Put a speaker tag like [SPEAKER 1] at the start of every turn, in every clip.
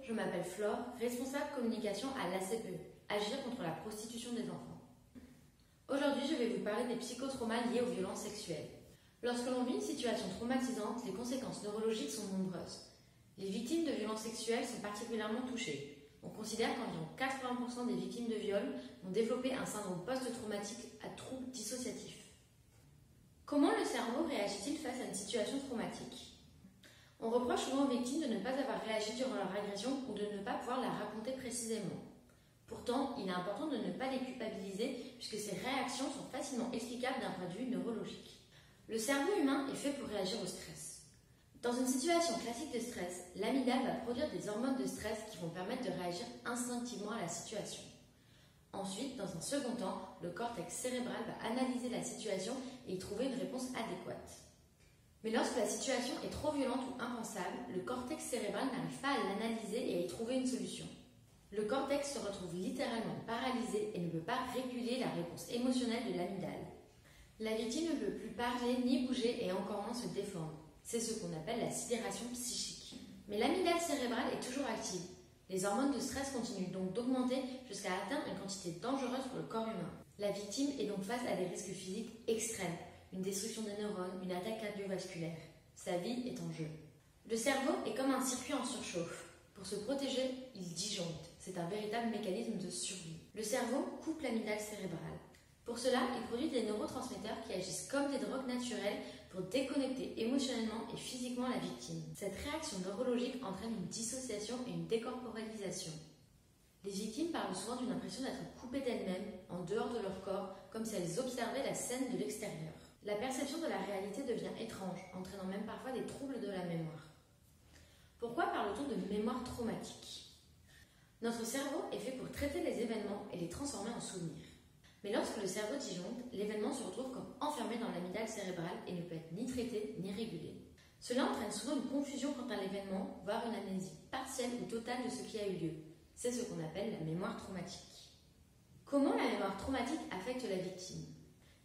[SPEAKER 1] je m'appelle Flore, responsable communication à l'ACPE, Agir contre la prostitution des enfants. Aujourd'hui, je vais vous parler des psychotraumas liés aux violences sexuelles. Lorsque l'on vit une situation traumatisante, les conséquences neurologiques sont nombreuses. Les victimes de violences sexuelles sont particulièrement touchées. On considère qu'environ 80% des victimes de viol ont développé un syndrome post-traumatique à trouble dissociatif. Comment le cerveau réagit-il face à une situation traumatique ? On reproche souvent aux victimes de ne pas avoir réagi durant leur agression ou de ne pas pouvoir la raconter précisément. Pourtant, il est important de ne pas les culpabiliser puisque ces réactions sont facilement explicables d'un point de vue neurologique. Le cerveau humain est fait pour réagir au stress. Dans une situation classique de stress, l'amygdale va produire des hormones de stress qui vont permettre de réagir instinctivement à la situation. Ensuite, dans un second temps, le cortex cérébral va analyser la situation et y trouver une réponse adéquate. Mais lorsque la situation est trop violente ou impensable, le cortex cérébral n'arrive pas à l'analyser et à y trouver une solution. Le cortex se retrouve littéralement paralysé et ne peut pas réguler la réponse émotionnelle de l'amygdale. La victime ne peut plus parler ni bouger et encore moins se défendre. C'est ce qu'on appelle la sidération psychique. Mais l'amygdale cérébrale est toujours active. Les hormones de stress continuent donc d'augmenter jusqu'à atteindre une quantité dangereuse pour le corps humain. La victime est donc face à des risques physiques extrêmes, une destruction des neurones, une attaque cardiovasculaire. Sa vie est en jeu. Le cerveau est comme un circuit en surchauffe. Pour se protéger, il disjoncte. C'est un véritable mécanisme de survie. Le cerveau coupe l'amygdale cérébrale. Pour cela, il produit des neurotransmetteurs qui agissent comme des drogues naturelles pour déconnecter émotionnellement et physiquement la victime. Cette réaction neurologique entraîne une dissociation et une décorporalisation. Les victimes parlent souvent d'une impression d'être coupées d'elles-mêmes, en dehors de leur corps, comme si elles observaient la scène de l'extérieur. La perception de la réalité devient étrange, entraînant même parfois des troubles de la mémoire. Pourquoi parle-t-on de mémoire traumatique ? Notre cerveau est fait pour traiter les événements et les transformer en souvenirs. Mais lorsque le cerveau disjoncte, l'événement se retrouve comme enfermé dans l'amygdale cérébrale et ne peut être ni traité ni régulé. Cela entraîne souvent une confusion quant à l'événement, voire une amnésie partielle ou totale de ce qui a eu lieu. C'est ce qu'on appelle la mémoire traumatique. Comment la mémoire traumatique affecte la victime ?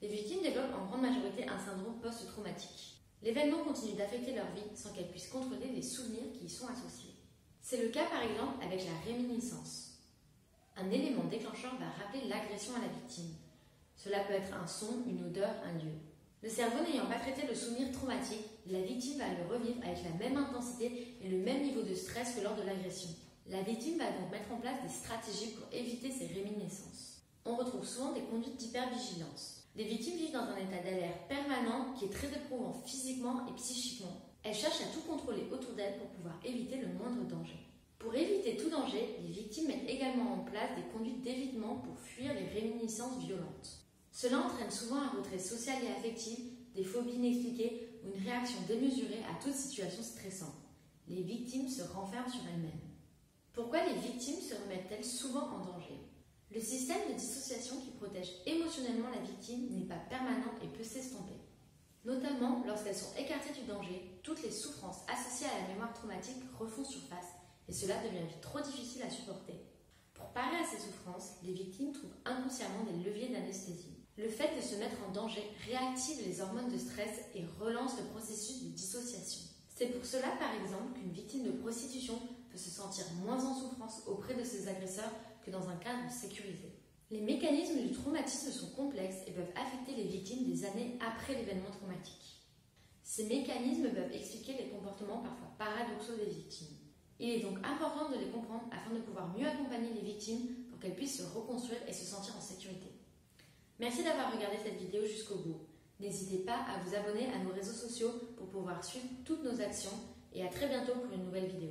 [SPEAKER 1] Les victimes développent en grande majorité un syndrome post-traumatique. L'événement continue d'affecter leur vie sans qu'elles puissent contrôler les souvenirs qui y sont associés. C'est le cas par exemple avec la réminiscence. Un élément déclencheur va rappeler l'agression à la victime. Cela peut être un son, une odeur, un lieu. Le cerveau n'ayant pas traité le souvenir traumatique, la victime va le revivre avec la même intensité et le même niveau de stress que lors de l'agression. La victime va donc mettre en place des stratégies pour éviter ces réminiscences. On retrouve souvent des conduites d'hypervigilance. Les victimes vivent dans un état d'alerte permanent qui est très éprouvant physiquement et psychiquement. Elles cherchent à tout contrôler autour d'elles pour pouvoir éviter le moindre danger. Pour éviter tout danger, les victimes mettent également en place des conduites d'évitement pour fuir les réminiscences violentes. Cela entraîne souvent un retrait social et affectif, des phobies inexpliquées ou une réaction démesurée à toute situation stressante. Les victimes se renferment sur elles-mêmes. Pourquoi les victimes se remettent-elles souvent en danger ? Le système de dissociation qui protège émotionnellement la victime n'est pas permanent et peut s'estomper. Notamment lorsqu'elles sont écartées du danger, toutes les souffrances associées à la mémoire traumatique refont surface et cela devient vite trop difficile à supporter. Pour parer à ces souffrances, les victimes trouvent inconsciemment des leviers d'anesthésie. Le fait de se mettre en danger réactive les hormones de stress et relance le processus de dissociation. C'est pour cela, par exemple, qu'une victime de prostitution peut se sentir moins en souffrance auprès de ses agresseurs que dans un cadre sécurisé. Les mécanismes du traumatisme sont complexes et peuvent affecter les victimes des années après l'événement traumatique. Ces mécanismes peuvent expliquer les comportements parfois paradoxaux des victimes. Il est donc important de les comprendre afin de pouvoir mieux accompagner les victimes pour qu'elles puissent se reconstruire et se sentir en sécurité. Merci d'avoir regardé cette vidéo jusqu'au bout. N'hésitez pas à vous abonner à nos réseaux sociaux pour pouvoir suivre toutes nos actions et à très bientôt pour une nouvelle vidéo.